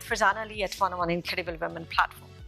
Farzana Ali at 101 Incredible Women platform.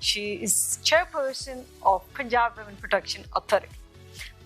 She is chairperson of Punjab Women Protection Authority.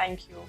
Thank you.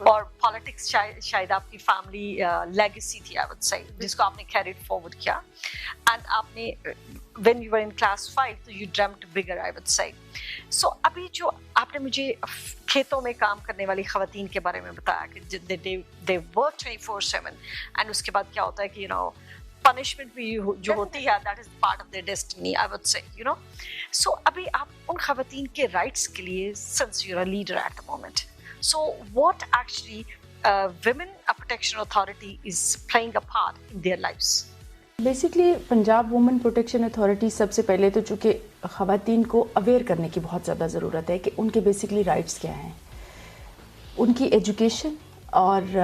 اور politics شاید آپ کی family legacy تھی I would say جس کو آپ نے کیریڈ فارورڈ کیا اینڈ آپ نے when you were in class 5 تو you dreamt bigger I would say. So ابھی جو آپ نے مجھے کھیتوں میں کام کرنے والی خواتین کے بارے میں بتایا کہ they work 24/7 and اس کے بعد کیا ہوتا ہے کہ punishment بھی جو ہوتی ہے that is part of their destiny I would say so ابھی آپ ان خواتین کے رائٹس کے لیے since you're a leader at the moment so what actually women protection authority is playing a part in their lives. Basically Punjab women protection authority سب سے پہلے تو چونکہ خواتین کو اویئر کرنے کی بہت زیادہ ضرورت ہے کہ ان کے بیسکلی رائٹس کیا ہیں. ان کی ایجوکیشن اور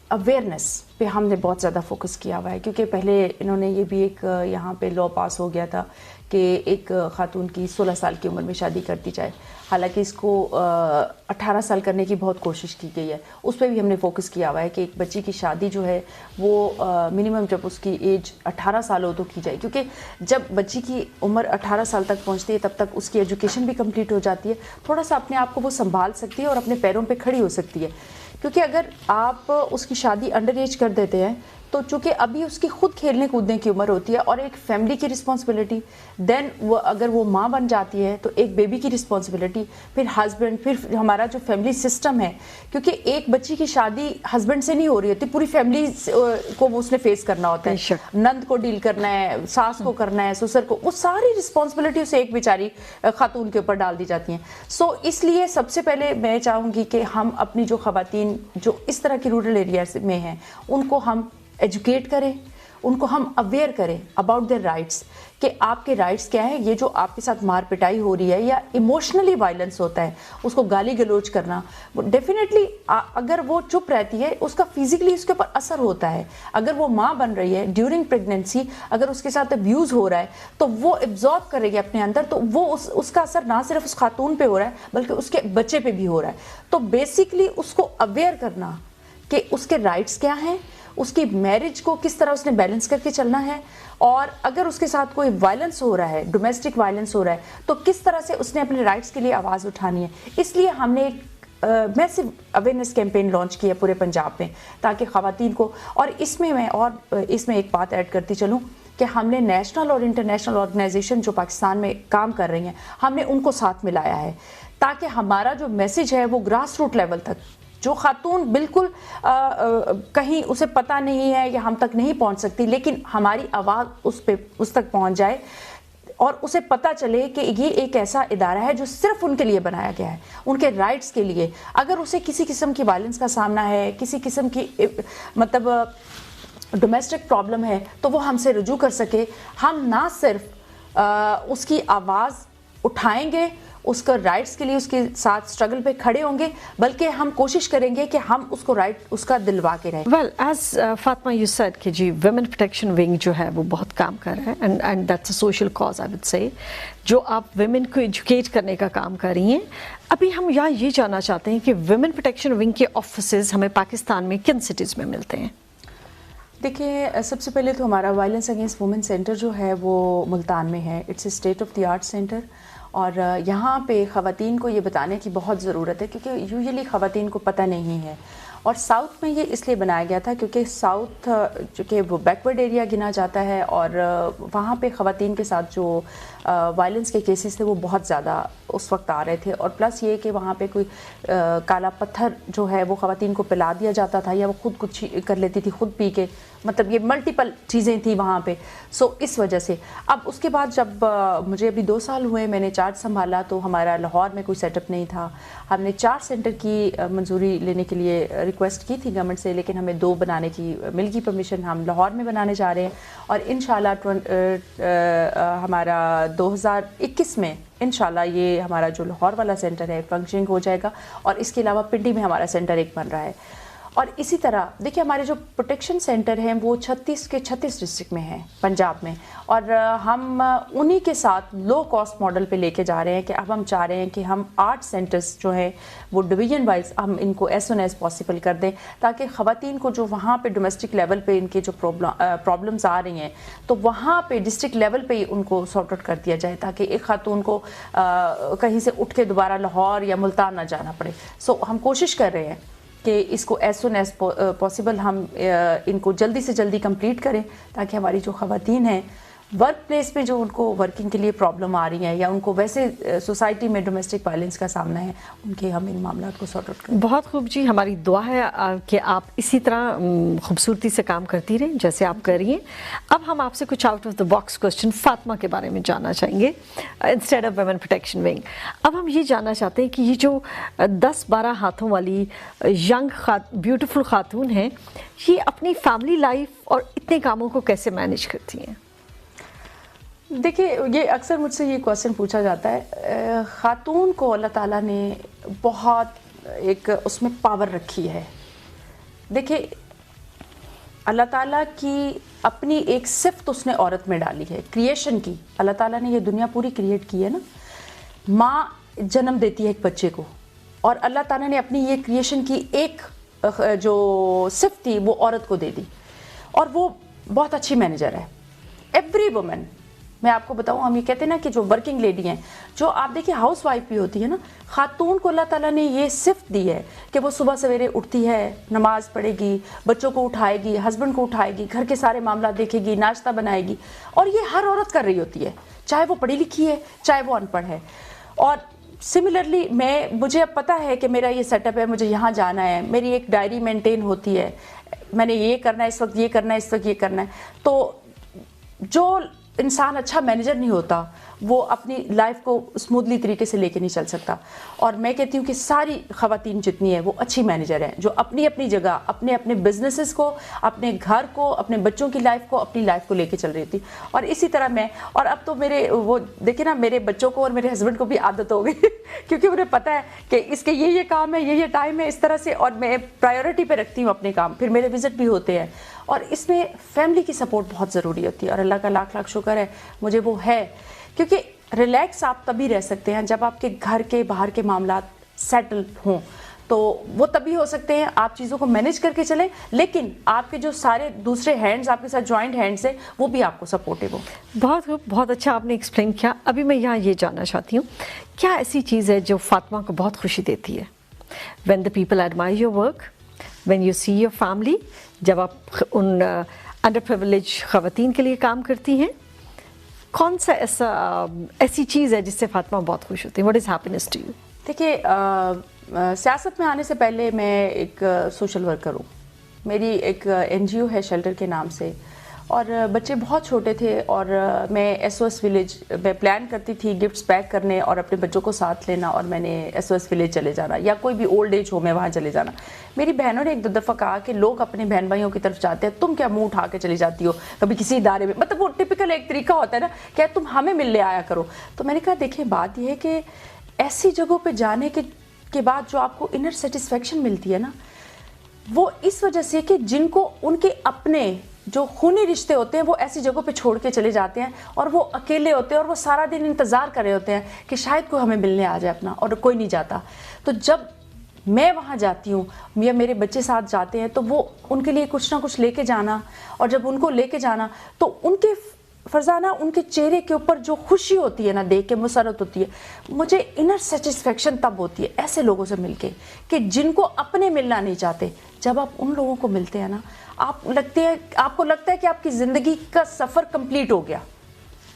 اویئرنیس پہ ہم نے بہت زیادہ فوکس کیا ہوا ہے کیونکہ پہلے انہوں نے یہ بھی ایک یہاں پہ لا پاس ہو گیا تھا کہ ایک خاتون کی 16 سال کی عمر میں شادی کر دی جائے. حالانکہ اس کو 18 سال کرنے کی بہت کوشش کی گئی ہے. اس پہ بھی ہم نے فوکس کیا ہوا ہے کہ ایک بچی کی شادی جو ہے وہ منیمم جب اس کی ایج 18 سال ہو تو کی جائے کیونکہ جب بچی کی عمر 18 سال تک پہنچتی ہے تب تک اس کی ایجوکیشن بھی کمپلیٹ ہو جاتی ہے, تھوڑا سا اپنے آپ کو وہ سنبھال سکتی ہے اور اپنے پیروں پہ کھڑی ہو سکتی ہے. کیونکہ اگر آپ اس کی شادی انڈر ایج کر دیتے ہیں تو چونکہ ابھی اس کی خود کھیلنے کودنے کی عمر ہوتی ہے اور ایک فیملی کی رسپانسبلٹی, دین وہ اگر وہ ماں بن جاتی ہے تو ایک بیبی کی رسپانسبلٹی, پھر ہسبینڈ, پھر ہمارا جو فیملی سسٹم ہے کیونکہ ایک بچی کی شادی ہسبینڈ سے نہیں ہو رہی ہوتی, پوری فیملی کو اس نے فیس کرنا ہوتا ہے. نند کو ڈیل کرنا ہے, ساس کو کرنا ہے, سسر کو, وہ ساری رسپانسبلٹی اسے ایک بیچاری خاتون کے اوپر ڈال دی جاتی ہیں. سو اس لیے سب سے پہلے میں چاہوں گی کہ ہم اپنی جو خواتین جو اس طرح کی رورل ایریاز میں ہیں ان کو ہم ایجوکیٹ کریں, ان کو ہم اویئر کریں اباؤٹ دیئر رائٹس کہ آپ کے رائٹس کیا ہیں. یہ جو آپ کے ساتھ مار پٹائی ہو رہی ہے یا ایموشنلی وائلنس ہوتا ہے, اس کو گالی گلوچ کرنا, ڈیفینیٹلی اگر وہ چپ رہتی ہے اس کا فزیکلی اس کے اوپر اثر ہوتا ہے. اگر وہ ماں بن رہی ہے ڈیورنگ پریگنینسی, اگر اس کے ساتھ ابیوز ہو رہا ہے تو وہ ایبزارب کرے گی اپنے اندر, تو وہ اس کا اثر نہ صرف اس خاتون پہ ہو رہا ہے بلکہ اس کے بچے پہ بھی ہو رہا ہے. تو بیسکلی اس کو اویئر کرنا کہ اس کے رائٹس کیا ہیں, اس کی میرج کو کس طرح اس نے بیلنس کر کے چلنا ہے, اور اگر اس کے ساتھ کوئی وائلنس ہو رہا ہے, ڈومیسٹک وائلنس ہو رہا ہے, تو کس طرح سے اس نے اپنے رائٹس کے لیے آواز اٹھانی ہے. اس لیے ہم نے ایک میسو اویئرنیس کیمپین لانچ کیا پورے پنجاب میں تاکہ خواتین کو, اور اس میں ایک بات ایڈ کرتی چلوں کہ ہم نے نیشنل اور انٹرنیشنل آرگنائزیشن جو پاکستان میں کام کر رہی ہیں ہم نے ان کو ساتھ ملایا ہے تاکہ ہمارا جو میسج ہے وہ گراس روٹ لیول تک, جو خاتون بالکل کہیں اسے پتہ نہیں ہے یا ہم تک نہیں پہنچ سکتی, لیکن ہماری آواز اس تک پہنچ جائے اور اسے پتہ چلے کہ یہ ایک ایسا ادارہ ہے جو صرف ان کے لیے بنایا گیا ہے, ان کے رائٹس کے لیے. اگر اسے کسی قسم کی وائلنس کا سامنا ہے, کسی قسم کی مطلب ڈومیسٹک پرابلم ہے, تو وہ ہم سے رجوع کر سکے. ہم نہ صرف اس کی آواز اٹھائیں گے, اس کا رائٹس کے لیے اس کے ساتھ سٹرگل پہ کھڑے ہوں گے, بلکہ ہم کوشش کریں گے کہ ہم اس کو رائٹ اس کا دلوا کے رہیں. Well as Fatima you said کہ جی ویمن پروٹیکشن ونگ جو ہے وہ بہت کام کر رہا ہے and that's a social cause I would say, جو آپ ویمن کو ایجوکیٹ کرنے کا کام کر رہی ہیں. ابھی ہم یہاں یہ جاننا چاہتے ہیں کہ ویمن پروٹیکشن ونگ کے آفیسز ہمیں پاکستان میں کن سٹیز میں ملتے ہیں؟ دیکھیں, سب سے پہلے تو ہمارا وائلنس اگینسٹ وومن سینٹر جو ہے وہ ملتان میں ہے. It's a state of the art centre, اور یہاں پہ خواتین کو یہ بتانے کی بہت ضرورت ہے کیونکہ یوزلی خواتین کو پتہ نہیں ہے. اور ساؤتھ میں یہ اس لیے بنایا گیا تھا کیونکہ ساؤتھ چونکہ وہ بیکورڈ ایریا گنا جاتا ہے, اور وہاں پہ خواتین کے ساتھ جو وائلنس کے کیسز تھے وہ بہت زیادہ اس وقت آ رہے تھے. اور پلس یہ کہ وہاں پہ کوئی کالا پتھر جو ہے وہ خواتین کو پلا دیا جاتا تھا یا وہ خود کچھ کر لیتی تھی خود پی کے, مطلب یہ ملٹیپل چیزیں تھیں وہاں پہ. سو اس وجہ سے اب اس کے بعد جب مجھے ابھی 2 سال ہوئے میں نے چارج سنبھالا تو ہمارا لاہور میں کوئی سیٹ اپ نہیں تھا. ہم نے 4 سینٹر کی منظوری لینے کے لیے ریکویسٹ کی تھی گورنمنٹ سے, لیکن ہمیں 2 بنانے کی مل گئی پرمیشن. ہم لاہور میں بنانے جا رہے ہیں اور انشاءاللہ ہمارا 2021 میں انشاءاللہ یہ ہمارا جو لاہور والا سینٹر ہے فنکشننگ ہو جائے گا, اور اس کے علاوہ پنڈی میں ہمارا سینٹر ایک بن رہا ہے. اور اسی طرح دیکھیں ہمارے جو پروٹیکشن سینٹر ہیں وہ 36 کے 36 ڈسٹرکٹ میں ہیں پنجاب میں, اور ہم انہی کے ساتھ لو کاسٹ ماڈل پہ لے کے جا رہے ہیں کہ اب ہم چاہ رہے ہیں کہ ہم 8 سینٹرز جو ہیں وہ ڈویژن وائز ہم ان کو ایز سون ایز پاسبل کر دیں تاکہ خواتین کو جو وہاں پہ ڈومیسٹک لیول پہ ان کے جو پرابلمز آ رہی ہیں تو وہاں پہ ڈسٹرکٹ لیول پہ ہی ان کو سارٹ آؤٹ کر دیا جائے تاکہ ایک خاتون کو کہیں سے اٹھ کے دوبارہ لاہور یا ملتان نہ جانا پڑے. سو ہم کوشش کر رہے ہیں کہ اس کو ایز سون ایز پاسبل ہم ان کو جلدی سے جلدی کمپلیٹ کریں، تاکہ ہماری جو خواتین ہیں ورک پلیس میں جو ان کو ورکنگ کے لیے پرابلم آ رہی ہیں یا ان کو ویسے سوسائٹی میں ڈومیسٹک وائلنس کا سامنا ہے، ان کے ہم ان معاملات کو سارٹ آؤٹ کریں۔ بہت خوب جی، ہماری دعا ہے کہ آپ اسی طرح خوبصورتی سے کام کرتی رہیں جیسے آپ کر رہی ہیں۔ اب ہم آپ سے کچھ out of the box question Fatima کے بارے میں جاننا چاہیں گے instead of women protection wing. اب ہم یہ جاننا چاہتے ہیں کہ یہ جو 10-12 ہاتھوں والی ینگ بیوٹیفل خاتون ہیں، یہ اپنی فیملی لائف اور اتنے کاموں کو کیسے مینیج کرتی ہیں؟ دیکھیے، یہ اکثر مجھ سے یہ کویسچن پوچھا جاتا ہے۔ خاتون کو اللہ تعالیٰ نے بہت ایک اس میں پاور رکھی ہے۔ دیکھیے، اللہ تعالیٰ کی اپنی ایک صفت اس نے عورت میں ڈالی ہے کریشن کی۔ اللہ تعالیٰ نے یہ دنیا پوری کریٹ کی ہے نا۔ ماں جنم دیتی ہے ایک بچے کو، اور اللہ تعالیٰ نے اپنی یہ کریشن کی ایک جو صفت تھی وہ عورت کو دے دی، اور وہ بہت اچھی مینیجر ہے۔ ایوری وومن، میں آپ کو بتاؤں، ہم یہ کہتے ہیں نا کہ جو ورکنگ لیڈی ہیں، جو آپ دیکھیں ہاؤس وائف بھی ہوتی ہے نا، خاتون کو اللہ تعالیٰ نے یہ صفت دی ہے کہ وہ صبح سویرے اٹھتی ہے، نماز پڑھے گی، بچوں کو اٹھائے گی، ہسبینڈ کو اٹھائے گی، گھر کے سارے معاملات دیکھے گی، ناشتہ بنائے گی، اور یہ ہر عورت کر رہی ہوتی ہے، چاہے وہ پڑھی لکھی ہے چاہے وہ ان پڑھ ہے۔ اور سملرلی مجھے اب پتہ ہے کہ میرا یہ سیٹ اپ ہے، مجھے یہاں جانا ہے، میری ایک ڈائری مینٹین ہوتی ہے، میں نے یہ کرنا ہے، اس وقت یہ کرنا ہے، اس وقت یہ کرنا ہے۔ تو جو انسان اچھا مینیجر نہیں ہوتا، وہ اپنی لائف کو اسموتھلی طریقے سے لے کے نہیں چل سکتا۔ اور میں کہتی ہوں کہ ساری خواتین جتنی ہیں وہ اچھی مینیجر ہیں، جو اپنی اپنی جگہ اپنے اپنے بزنسز کو، اپنے گھر کو، اپنے بچوں کی لائف کو، اپنی لائف کو لے کے چل رہی تھی۔ اور اسی طرح میں، اور اب تو میرے وہ دیکھیں نا، میرے بچوں کو اور میرے ہسبینڈ کو بھی عادت ہو گئی کیونکہ انہیں پتہ ہے کہ اس کے یہ کام ہے، یہ ٹائم ہے، اس طرح سے، اور میں پرائیورٹی پہ رکھتی ہوں اپنے کام، پھر میرے وزٹ بھی ہوتے ہیں۔ اور اس میں فیملی کی سپورٹ بہت ضروری ہوتی ہے، اور اللہ کا لاکھ لاکھ شکر ہے مجھے وہ ہے، کیونکہ ریلیکس آپ تبھی رہ سکتے ہیں جب آپ کے گھر کے باہر کے معاملات سیٹل ہوں، تو وہ تبھی ہو سکتے ہیں، آپ چیزوں کو مینیج کر کے چلیں، لیکن آپ کے جو سارے دوسرے ہینڈز آپ کے ساتھ جوائنٹ ہینڈز ہیں وہ بھی آپ کو سپورٹیو ہو۔ بہت اچھا آپ نے ایکسپلین کیا۔ ابھی میں یہاں یہ جاننا چاہتی ہوں، کیا ایسی چیز ہے جو فاطمہ کو بہت خوشی دیتی ہے؟ When the people admirer your work, when you see your family, جب آپ ان انڈر پریویلیج خواتین کے لیے کام کرتی ہیں، کون سا ایسی چیز ہے جس سے فاطمہ بہت خوش ہوتی ہے؟ What is happiness to you? دیکھیے، سیاست میں آنے سے پہلے میں ایک سوشل ورکر ہوں، میری ایک NGO ہے شیلٹر کے نام سے، اور بچے بہت چھوٹے تھے، اور میں SOS ولیج میں پلان کرتی تھی گفٹس پیک کرنے اور اپنے بچوں کو ساتھ لینا، اور میں نے SOS ولیج چلے جانا، یا کوئی بھی اولڈ ایج ہو میں وہاں چلے جانا۔ میری بہنوں نے ایک دو دفعہ کہا کہ لوگ اپنے بہن بھائیوں کی طرف جاتے ہیں، تم کیا منہ اٹھا کے چلی جاتی ہو کبھی کسی ادارے میں، مطلب وہ ٹپیکل ایک طریقہ ہوتا ہے نا کہ تم ہمیں ملنے آیا کرو۔ تو میں نے کہا دیکھیں، بات یہ ہے کہ ایسی جگہوں پہ جانے کے بعد جو آپ کو انر سیٹسفیکشن ملتی ہے نا، وہ اس وجہ سے کہ جن کو ان کے اپنے جو خونی رشتے ہوتے ہیں وہ ایسی جگہوں پہ چھوڑ کے چلے جاتے ہیں، اور وہ اکیلے ہوتے ہیں، اور وہ سارا دن انتظار کر رہے ہوتے ہیں کہ شاید کوئی ہمیں ملنے آ جائے اپنا، اور کوئی نہیں جاتا۔ تو جب میں وہاں جاتی ہوں یا میرے بچے ساتھ جاتے ہیں، تو وہ ان کے لیے کچھ نہ کچھ لے کے جانا، اور جب ان کو لے کے جانا تو ان کے فرزانہ ان کے چہرے کے اوپر جو خوشی ہوتی ہے نا، دیکھ کے مسرت ہوتی ہے، مجھے انر سیٹسفیکشن تب ہوتی ہے ایسے لوگوں سے مل کے کہ جن کو اپنے ملنا نہیں چاہتے۔ جب آپ ان لوگوں کو ملتے ہیں نا، آپ کو لگتا ہے کہ آپ کی زندگی کا سفر کمپلیٹ ہو گیا،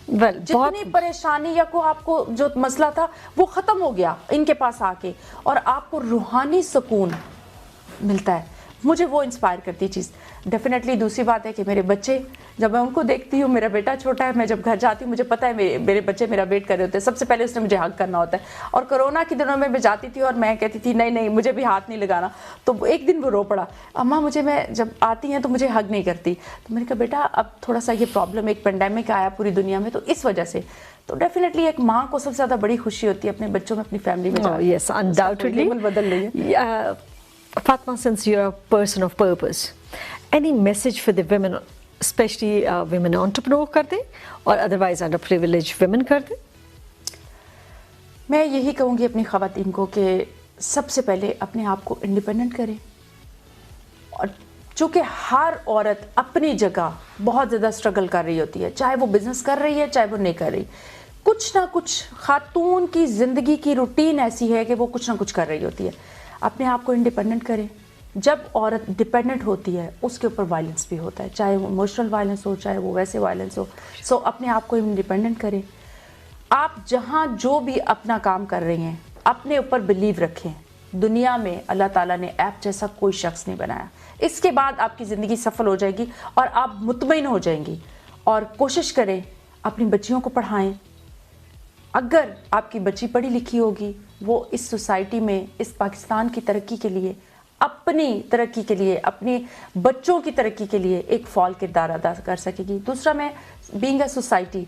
جتنی پریشانی یا کو آپ کو جو مسئلہ تھا وہ ختم ہو گیا ان کے پاس آ کے، اور آپ کو روحانی سکون ملتا ہے۔ مجھے وہ انسپائر کرتی چیز ڈیفینیٹلی۔ دوسری بات ہے کہ میرے بچے، جب میں ان کو دیکھتی ہوں، میرا بیٹا چھوٹا ہے، میں جب گھر جاتی ہوں مجھے پتہ ہے میرے بچے میرا ویٹ کر رہے ہوتے ہیں، سب سے پہلے اس نے مجھے ہگ کرنا ہوتا ہے۔ اور کرونا کے دنوں میں جاتی تھی اور میں کہتی تھی نہیں مجھے بھی ہاتھ نہیں لگانا، تو ایک دن وہ رو پڑا، اماں میں جب آتی ہیں تو مجھے ہگ نہیں کرتی۔ تو میں نے کہا بیٹا اب تھوڑا سا یہ پرابلم، ایک پینڈیمک آیا پوری دنیا میں، تو اس وجہ سے تو ڈیفینیٹلی ایک ماں کو سب سے زیادہ بڑی خوشی ہوتی ہے اپنے بچوں میں، اپنی فیملی میں۔ یس، انڈاؤٹڈلی بدل رہی ہے۔ Fatma, since you're a person of purpose, any message for the women, especially women entrepreneur کر دیں اور otherwise underprivileged women کر دیں؟ میں یہی کہوں گی اپنی خواتین کو کہ سب سے پہلے اپنے آپ کو انڈیپینڈنٹ کریں، اور چونکہ ہر عورت اپنی جگہ بہت زیادہ اسٹرگل کر رہی ہوتی ہے، چاہے وہ بزنس کر رہی ہے چاہے وہ نہیں کر رہی، کچھ نہ کچھ خاتون کی زندگی کی روٹین ایسی ہے کہ وہ کچھ نہ کچھ کر رہی ہوتی ہے۔ اپنے آپ کو انڈیپینڈنٹ کریں، جب عورت ڈپینڈنٹ ہوتی ہے اس کے اوپر وائلنس بھی ہوتا ہے, چاہے وہ ایموشنل وائلنس ہو, چاہے وہ ویسے وائلنس ہو. سو اپنے آپ کو انڈیپینڈنٹ کریں. آپ جہاں جو بھی اپنا کام کر رہی ہیں اپنے اوپر بلیو رکھیں. دنیا میں اللہ تعالیٰ نے ایپ جیسا کوئی شخص نہیں بنایا. اس کے بعد آپ کی زندگی سفل ہو جائے گی اور آپ مطمئن ہو جائیں گی. اور کوشش کریں اپنی بچیوں کو پڑھائیں. اگر آپ کی بچی پڑھی لکھی ہوگی وہ اس سوسائٹی میں, اس پاکستان کی ترقی کے لیے, اپنی ترقی کے لیے, اپنے بچوں کی ترقی کے لیے ایک فعال کردار ادا کر سکے گی. دوسرا, میں بینگ اے سوسائٹی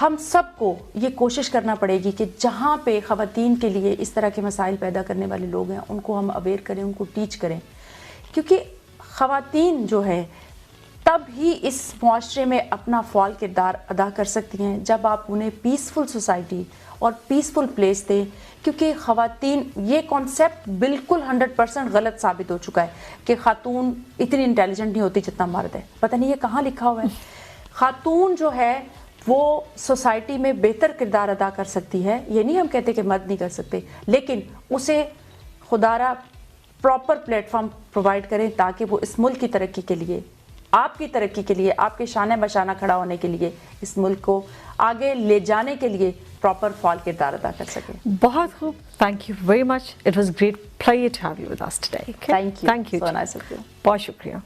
ہم سب کو یہ کوشش کرنا پڑے گی کہ جہاں پہ خواتین کے لیے اس طرح کے مسائل پیدا کرنے والے لوگ ہیں ان کو ہم اویئر کریں, ان کو ٹیچ کریں. کیونکہ خواتین جو ہے تب ہی اس معاشرے میں اپنا فعال کردار ادا کر سکتی ہیں جب آپ انہیں پیسفل سوسائٹی اور پیسفل پلیس دیں. کیونکہ خواتین, یہ کانسیپٹ بالکل 100% غلط ثابت ہو چکا ہے کہ خاتون اتنی انٹیلیجنٹ نہیں ہوتی جتنا مرد ہے. پتہ نہیں یہ کہاں لکھا ہوا ہے. خاتون جو ہے وہ سوسائٹی میں بہتر کردار ادا کر سکتی ہے. یہ نہیں ہم کہتے کہ مرد نہیں کر سکتے, لیکن اسے خدارا پراپر پلیٹ فارم پرووائڈ کریں تاکہ وہ اس ملک کی ترقی کے لیے, آپ کی ترقی کے لیے, آپ کے شانہ بشانہ کھڑا ہونے کے لیے, اس ملک کو آگے لے جانے کے لیے پراپر فعال کردار ادا کر سکیں. بہت خوب. Thank you very much. It was great pleasure to have you with us today. Thank you. So nice of you. بہت شکریہ.